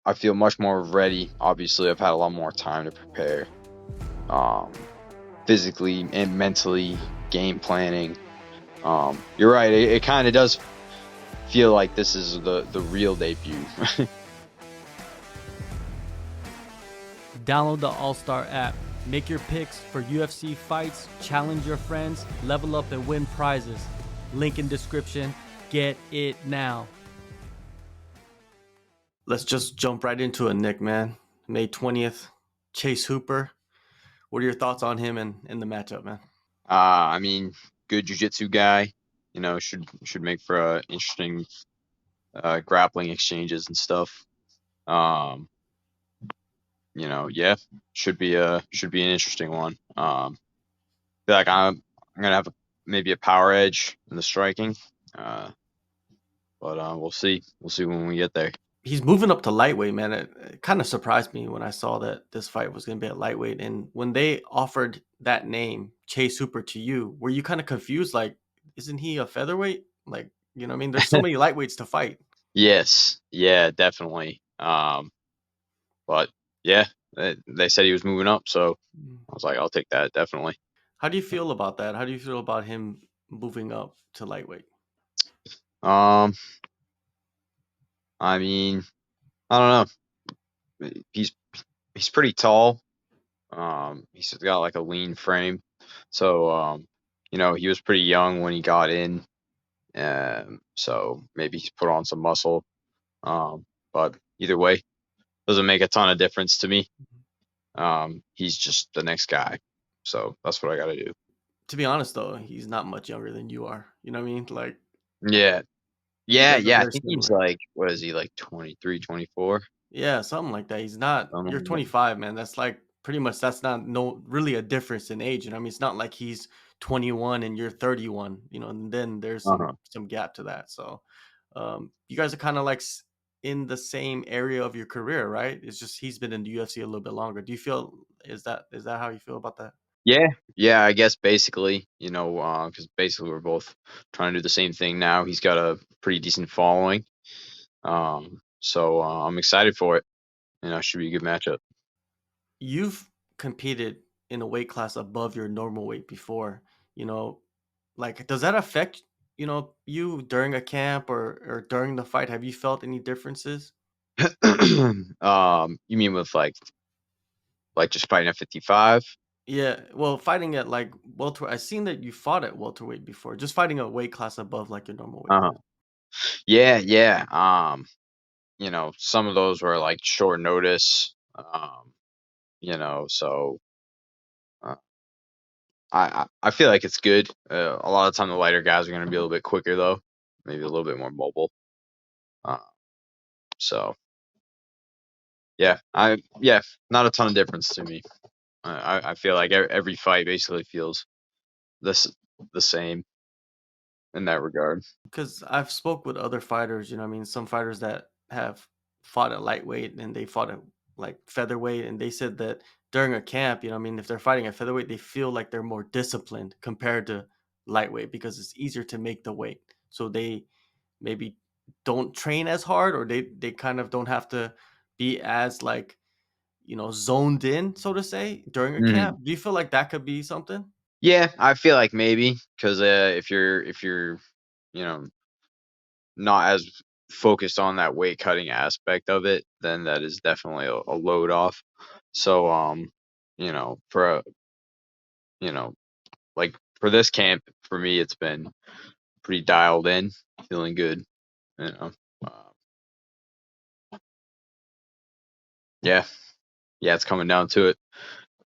I feel much more ready. Obviously, I've had a lot more time to prepare, um, physically and mentally, game planning. You're right. It kind of does feel like this is the real debut. Download the AllStar app. Make your picks for UFC fights, challenge your friends, level up and win prizes. Link in description. Get it now. Let's just jump right into it, Nick, man. May 20th, Chase Hooper. What are your thoughts on him and in the matchup, man? I mean, good jiu-jitsu guy. Should make for interesting grappling exchanges and stuff. Um, yeah, should be an interesting one. Feel like I'm gonna have maybe a power edge in the striking, uh, but we'll see. We'll see when we get there. He's moving up to lightweight, man. It kind of surprised me when I saw that this fight was going to be at lightweight. And when they offered that name, Chase Hooper, to you, were you kind of confused? Like, isn't he a featherweight? Like, you know what I mean? There's so many lightweights to fight. Yes, yeah, definitely. But yeah, they said he was moving up, so Mm. I was like, I'll take that definitely. How do you feel about that? How do you feel about him moving up to lightweight? Um, I mean, I don't know. He's pretty tall. He's got like a lean frame, so he was pretty young when he got in. So maybe he's put on some muscle. But either way, doesn't make a ton of difference to me. He's just the next guy, so that's what I got to do. To be honest, though, he's not much younger than you are. You know what I mean? Like, Yeah, you yeah, guys are yeah. I very think he's similar. like, what is he, like 23, 24? Yeah, something like that. He's not. You're Um, 25, man. That's like pretty much. That's not no really a difference in age. You know, what I mean, it's not like he's 21 and you're 31. You know, and then there's uh-huh. some gap to that. So, you guys are kind of like in the same area of your career, right? It's just he's been in the UFC a little bit longer. Do you feel is that how you feel about that? Yeah, yeah. I guess basically, because basically we're both trying to do the same thing now. He's got a pretty decent following. So I'm excited for it. Should be a good matchup. You've competed in a weight class above your normal weight before. You know, like, does that affect, you during a camp or during the fight? Have you felt any differences? You mean with like just fighting at 55? Yeah, well, fighting at like welter, I seen that you fought at welterweight before. Just fighting a weight class above like your normal weight Uh-huh. class. Yeah, yeah. Some of those were like short notice. So uh, I feel like it's good. A lot of time the lighter guys are going to be a little bit quicker though, maybe a little bit more mobile. Uh, so yeah, not a ton of difference to me. I feel like every fight basically feels this the same in that regard. Because I've spoke with other fighters, you know what I mean? Some fighters that have fought at lightweight and they fought at like featherweight, and they said that during a camp, you know what I mean, if they're fighting at featherweight, they feel like they're more disciplined compared to lightweight because it's easier to make the weight. So they maybe don't train as hard, or they kind of don't have to be as like, zoned in, so to say, during a Mhm. camp. Do you feel like that could be something? Yeah, I feel like maybe because if you're you know not as focused on that weight cutting aspect of it, then that is definitely a load off. So for a you know like for this camp for me, it's been pretty dialed in, feeling good. You know, uh, yeah, yeah, it's coming down to it.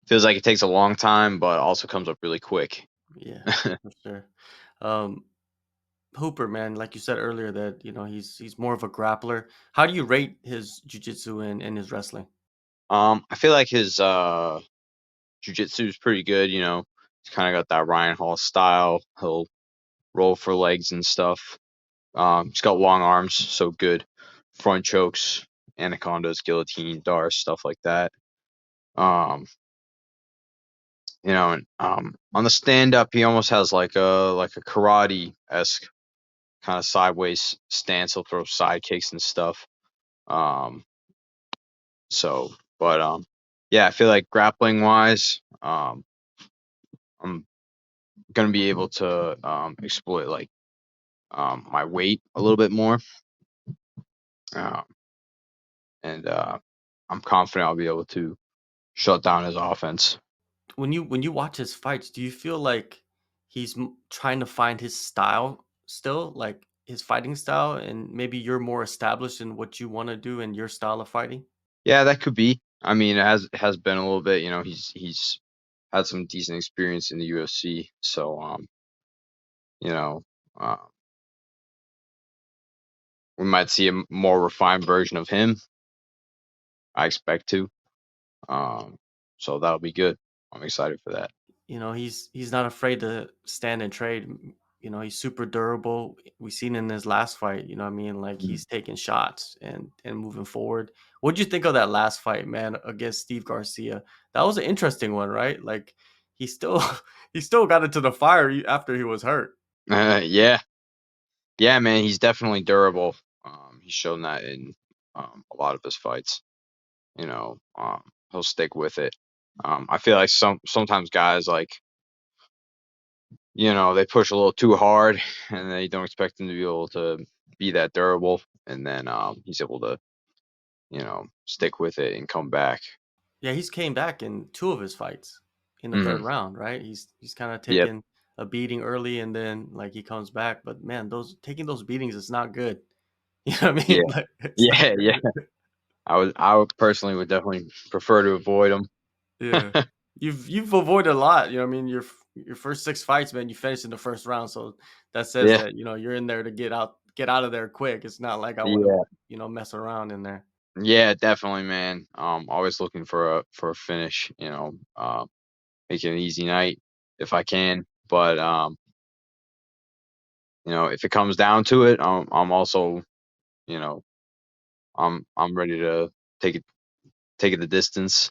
Feels like it takes a long time, but also comes up really quick. Yeah, for sure. Um, Hooper, man, like you said earlier, that he's more of a grappler. How do you rate his jujitsu and his wrestling? I feel like his jujitsu is pretty good. He's kind of got that Ryan Hall style. He'll roll for legs and stuff. He's got long arms, so good front chokes, anacondas, guillotine, dars, stuff like that. Um, and on the stand up, he almost has like a karate esque kind of sideways stance. He'll throw side kicks and stuff. Um, So, but yeah, I feel like grappling wise, I'm gonna be able to exploit like my weight a little bit more, um, and I'm confident I'll be able to shut down his offense. When you watch his fights, do you feel like he's trying to find his style still, like his fighting style, and maybe you're more established in what you want to do in your style of fighting? Yeah, that could be. I mean, it has been a little bit. You know, he's had some decent experience in the UFC, so you know, uh, we might see a more refined version of him. I expect to. Um, so that'll be good. I'm excited for that. He's not afraid to stand and trade. He's super durable. We seen in his last fight, I mean, like Mhm. he's taking shots and moving forward. What'd you think of that last fight, man, against Steve Garcia? That was an interesting one, right? Like he still he still got into the fire after he was hurt. Yeah, yeah, man. He's definitely durable. He's shown that in a lot of his fights. You know, he'll stick with it. I feel like sometimes guys like they push a little too hard and they don't expect him to be able to be that durable, and then he's able to stick with it and come back. Yeah, he's came back in two of his fights in the third Hmm. round, right? He's kind of Yep. taken a beating early and then like he comes back. But man, those taking those beatings is not good. You know what I Yeah. mean? Like, it's not Yeah. Yeah. good. I would personally would definitely prefer to avoid him. Yeah. You've avoided a lot, you know what I mean? Your first 6 fights, man, you finished in the first round, so that says Yeah. that, you're in there to get out of there quick. It's not like I wanna, Yeah. mess around in there. Yeah. Definitely, man. Always looking for a finish. Make it an easy night if I can. But if it comes down to it, I'm also you know I'm ready to take it take it the distance.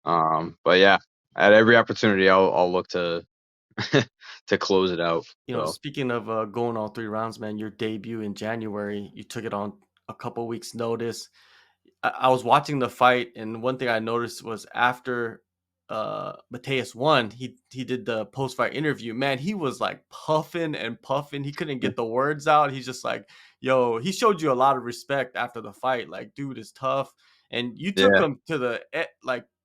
But yeah, at every opportunity, I'll look to to close it out. So Speaking of, going all 3 rounds, man, your debut in January, you took it on a couple weeks notice. I was watching the fight, and one thing I noticed was after Mateus won, he did the post fight interview. Man, he was like puffing and puffing. He couldn't get the words out. He's just like, "Yo," he showed you a lot of respect after the fight. Like, dude is tough, and you took yeah, him to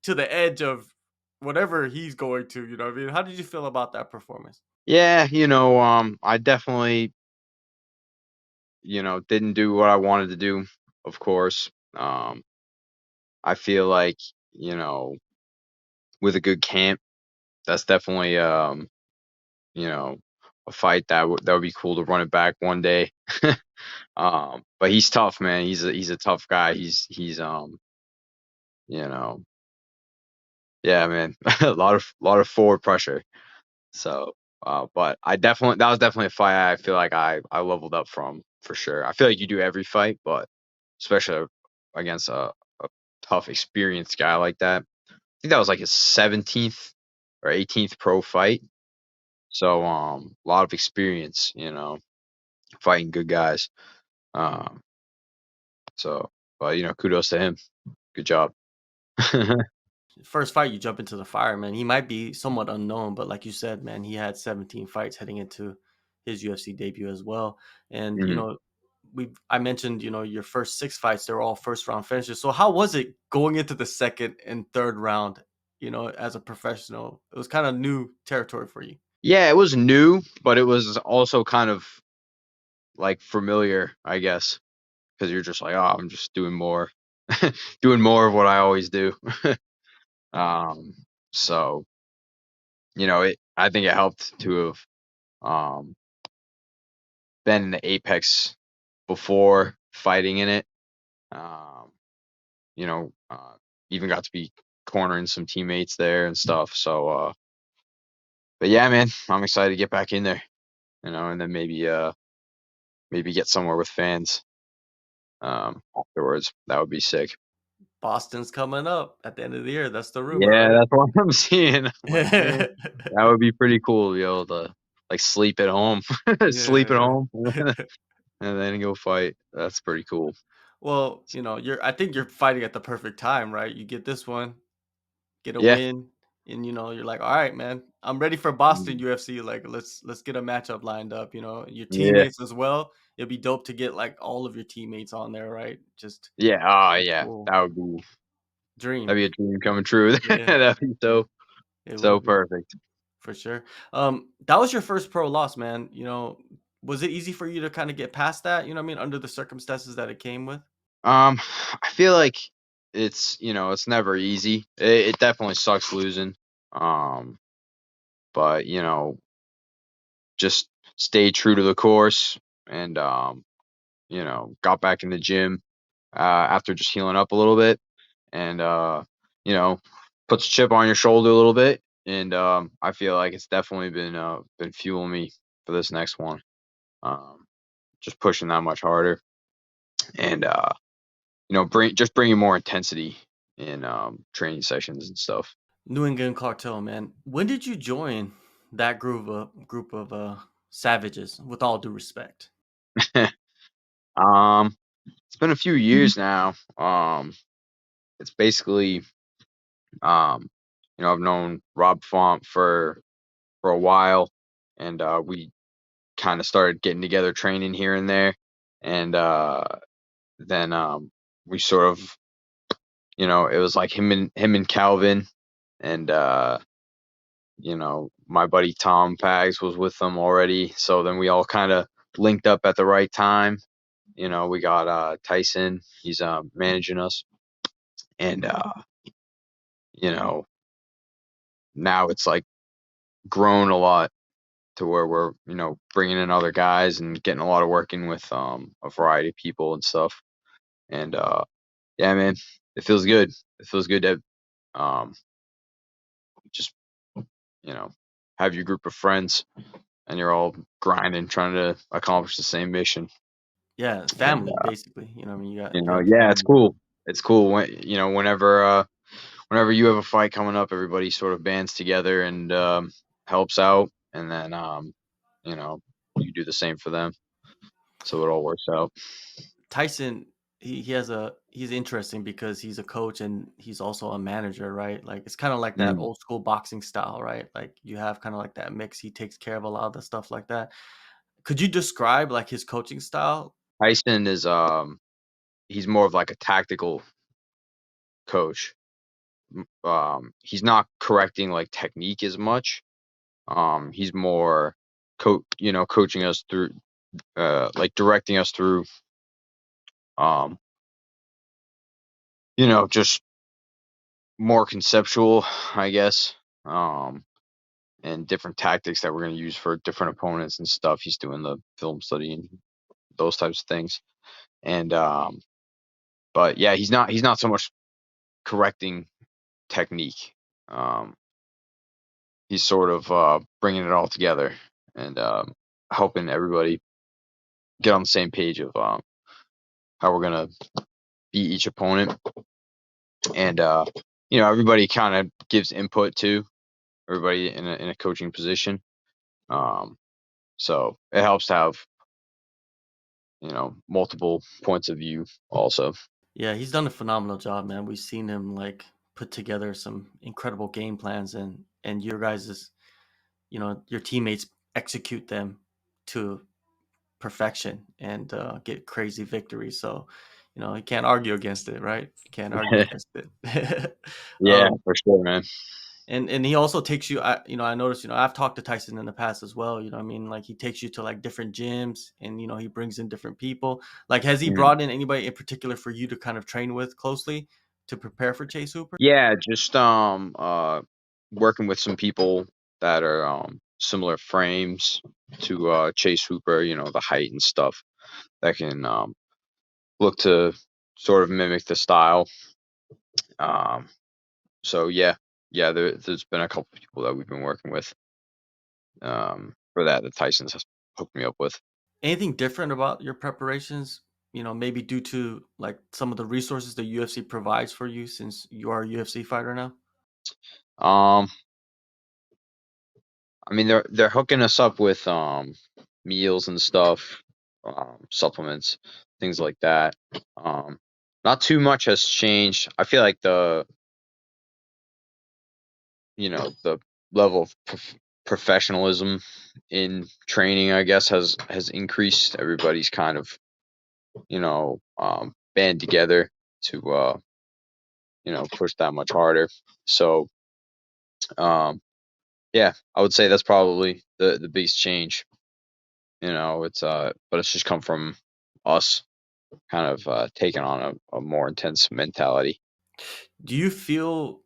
to the edge of whatever he's going to. You know what I mean? How did you feel about that performance? yeah, I definitely didn't do what I wanted to do. Of course, I feel like you know with a good camp, that's definitely you know a fight that would be cool to run it back one day. But he's tough, man. He's a tough guy. He's you know yeah, man. A lot of forward pressure. So, but that was definitely a fight I feel like I leveled up from for sure. I feel like you do every fight, but especially against a tough, experienced guy like that. I think that was like his 17th or 18th pro fight. So, a lot of experience, fighting good guys. Um, so, but kudos to him. Good job. First fight, you jump into the fire, man. He might be somewhat unknown, but like you said, man, he had 17 fights heading into his UFC debut as well. And Mhm. I mentioned, your first 6 fights, they're all first round finishes. So how was it going into the second and third round, as a professional? It was kind of new territory for you. Yeah, it was new, but it was also kind of like familiar, I guess, because you're just like, oh, I'm just doing more, doing more of what I always do. um, so I think it helped to have um been in the apex before fighting in it. Um, you know, even got to be cornering some teammates there and stuff. So, but yeah, man, I'm excited to get back in there. And then maybe get somewhere with fans afterwards. That would be sick. Boston's coming up at the end of the year. That's the rumor, Yeah, right? that's what I'm seeing. I'm like, man, that would be pretty cool to be able to like sleep at home, sleep at Yeah. home, and then go fight. That's pretty cool. Well, I think you're fighting at the perfect time, right? You get this one, get a Yeah. win, and you're like, all right, man, I'm ready for Boston Mm. UFC. Like, let's get a matchup lined up. Your Yeah. teammates as well. It'd be dope to get like all of your teammates on there, right? Just Yeah. Oh, a yeah. full That'd dream. be a dream coming true. Yeah, That'd be it, it so would be perfect. for sure. That was your first pro loss, man. Was it easy for you to kind of get past that? You know what I mean? Under the circumstances that it came with. Um, I feel like it's never easy. It definitely sucks losing. Um, but just stay true to the course and got back in the gym after just healing up a little bit and you know, puts a chip on your shoulder a little bit. And I feel like it's definitely been fueling me for this next one. Um, just pushing that much harder and bringing more intensity in training sessions and stuff. New England Cartel, man. When did you join that group of savages? With all due respect. um, it's been a few years now. It's basically um, I've known Rob Font for a while, and we kind of started getting together, training here and there, and then we sort of, it was like him and Calvin, and my buddy Tom Pags was with them already, so then we all kind of linked up at the right time. We got Tyson, he's managing us, and you know now it's like grown a lot to where we're bringing in other guys and getting a lot of working with a variety of people and stuff. And yeah, man, it feels good. It feels good to um, just you know have your group of friends and you're all grinding, trying to accomplish the same mission. Yeah, And family, basically. I mean, you got yeah, it's family. cool. It's cool when whenever you have a fight coming up, everybody sort of bands together and helps out, and then you know you do the same for them, so it all works out. Tyson, he's interesting because he's a coach and he's also a manager, right? Like it's kind of like that Mm. old school boxing style, right? Like you have kind of like that mix. He takes care of a lot of the stuff like that. Could you describe like his coaching style? Tyson is he's more of like a tactical coach. He's not correcting like technique as much. He's more coaching us through like directing us through um just more conceptual, I guess. And different tactics that we're going to use for different opponents and stuff. He's doing the film study and those types of things. And but yeah, he's not so much correcting technique. Um, he's sort of bringing it all together and helping everybody get on the same page of how we're gonna beat each opponent. And everybody kind of gives input too. Everybody in a coaching position. Um, so it helps to have multiple points of view also. Yeah, he's done a phenomenal job, man. We've seen him like put together some incredible game plans and your guys's, your teammates execute them to perfection and get crazy victories. So, you can't argue against it, right? You can't argue against it. Yeah, um, for sure, man. and he also takes you. I noticed. I've talked to Tyson in the past as well. I mean, like he takes you to like different gyms, and he brings in different people. Like, has he Mhm. brought in anybody in particular for you to kind of train with closely to prepare for Chase Hooper? Yeah, just working with some people that are similar frames to Chase Hooper, the height and stuff that can look to sort of mimic the style. Um so yeah, there's been a couple people that we've been working with for that Tyson's has hooked me up with. Anything different about your preparations? Maybe due to like some of the resources the UFC provides for you since you are a UFC fighter now. Um I mean they're hooking us up with meals and stuff. supplements, things like that. Um, Not too much has changed. I feel like the level of professionalism in training, I guess, has increased. Everybody's kind of band together to push that much harder. So um, yeah, I would say that's probably the biggest change. But it's just come from us kind of taking on a more intense mentality. Do you feel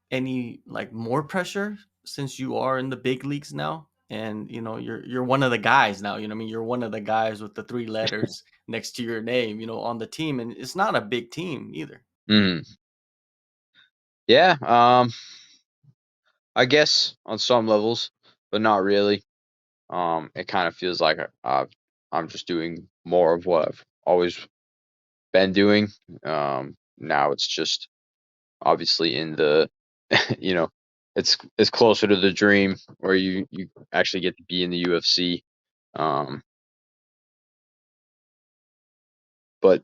any like more pressure since you are in the big leagues now? And you're one of the guys now, I mean, you're one of the guys with the three letters next to your name, on the team, and it's not a big team either. Mhm. Yeah, I guess on some levels, but not really. It kind of feels like I'm just doing more of what I've always been doing. Now it's just obviously in the, you know, it's closer to the dream where you actually get to be in the UFC. Um, but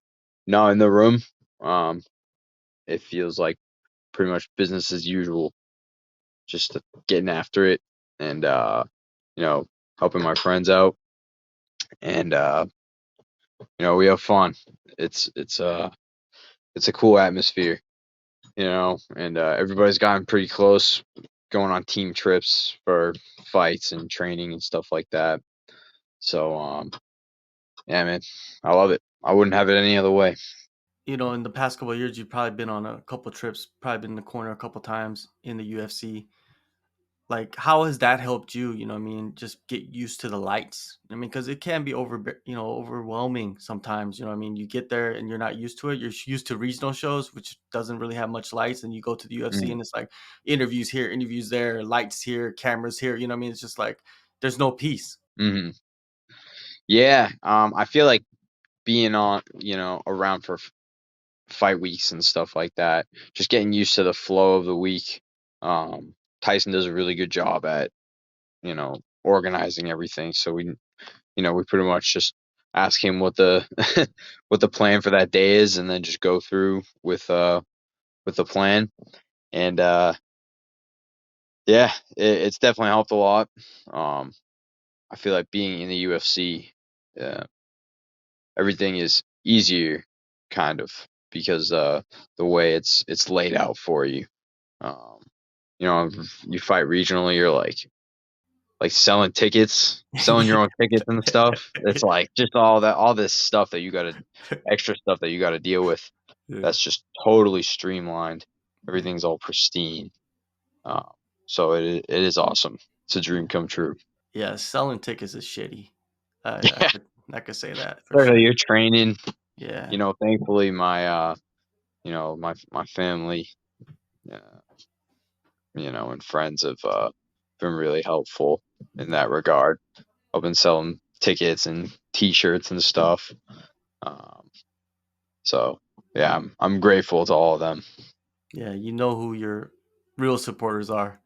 now in the room, um, it feels like pretty much business as usual, just getting after it and you know, helping my friends out and we have fun. It's a cool atmosphere, and everybody's gotten pretty close going on team trips for fights and training and stuff like that. So yeah, man, I love it. I wouldn't have it any other way. In the past couple of years, you've probably been on a couple trips, probably been in the corner a couple times in the UFC. Like, how has that helped you? I mean, just get used to the lights. I mean, because it can be overwhelming sometimes. I mean, you get there and you're not used to it. You're used to regional shows, which doesn't really have much lights, and you go to the UFC Mm-hmm. and it's like interviews here, interviews there, lights here, cameras here. What I mean? It's just like there's no peace. Mm-hmm. Yeah, I feel like being on, around for fight weeks and stuff like that, just getting used to the flow of the week. Tyson does a really good job at, organizing everything. So we pretty much just ask him what the what the plan for that day is, and then just go through with the plan. And yeah, it's definitely helped a lot. Um, I feel like being in the UFC, uh, everything is easier, kind of, because the way it's laid out for you. Um, if you fight regionally, you're like selling tickets, selling your own tickets and stuff. It's like just all this stuff that you gotta extra stuff that you gotta deal with. Yeah. That's just totally streamlined. Everything's all pristine. Um, so it is awesome. It's a dream come true. Yeah, selling tickets is shitty. I Yeah, could I could say that for especially sure. you're training. Yeah. Thankfully my family, uh, and friends have been really helpful in that regard. I've been selling tickets and T-shirts and stuff. Um, so yeah, I'm grateful to all of them. Yeah, you know who your real supporters are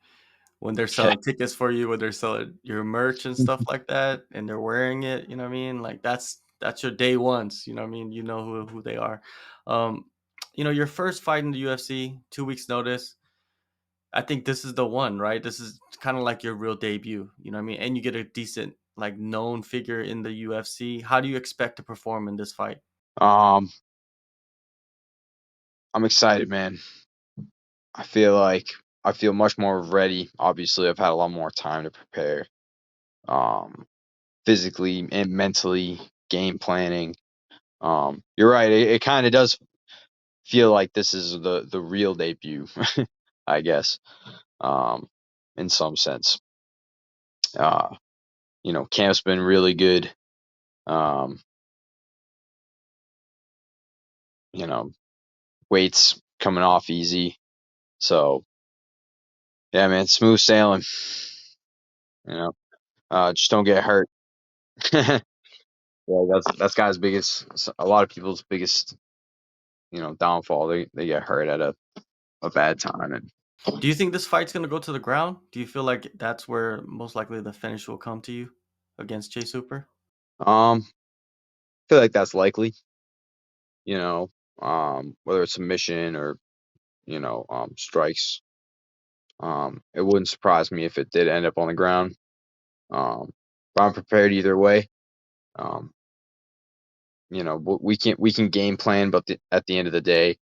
when they're Yeah. selling tickets for you, when they're selling your merch and stuff like that, and they're wearing it. You know what I mean? Like that's your day ones. You know what I mean? You know who they are. Um, your first fight in the UFC, 2 weeks notice. I think this is the one, right? This is kind of like your real debut. You know what I mean? And you get a decent, like, known figure in the UFC. How do you expect to perform in this fight? Um, I'm excited, man. I feel much more ready. Obviously, I've had a lot more time to prepare. Um, Physically and mentally, game planning. You're right. It kind of does feel like this is the real debut, I guess. Um, in some sense. Uh, Camp's been really good. Um, you know, Weights coming off easy. So yeah, man, smooth sailing. You know, just don't get hurt. Yeah, that's guys' biggest. A lot of people's biggest, downfall. They get hurt at a bad time. And Do you think this fight's gonna go to the ground? Do you feel like that's where most likely the finish will come to you against Chase Hooper? feel like that's likely. You know, whether it's submission or strikes. It wouldn't surprise me if it did end up on the ground. But I'm prepared either way. Um, we can game plan, but at the end of the day,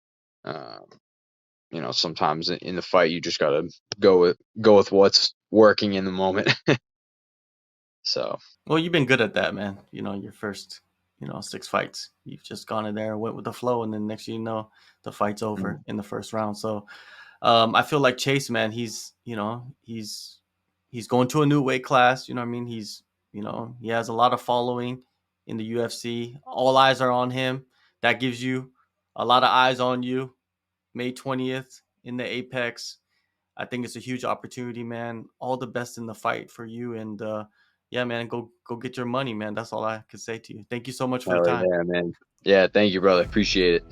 uh, sometimes in the fight you just gotta go with what's working in the moment. So Well, you've been good at that, man. Your first, 6 fights. You've just gone in there, went with the flow, and then next thing you know, the fight's over mm, in the first round. So, I feel like Chase, man, he's going to a new weight class. You know what I mean? He has a lot of following in the UFC. All eyes are on him. That gives you a lot of eyes on you. May 20th in the Apex. I think it's a huge opportunity, man. All the best in the fight for you, and yeah, man, go get your money, man. That's all I could say to you. Thank you so much for the hell time. yeah, man. Yeah, thank you, brother. Appreciate it.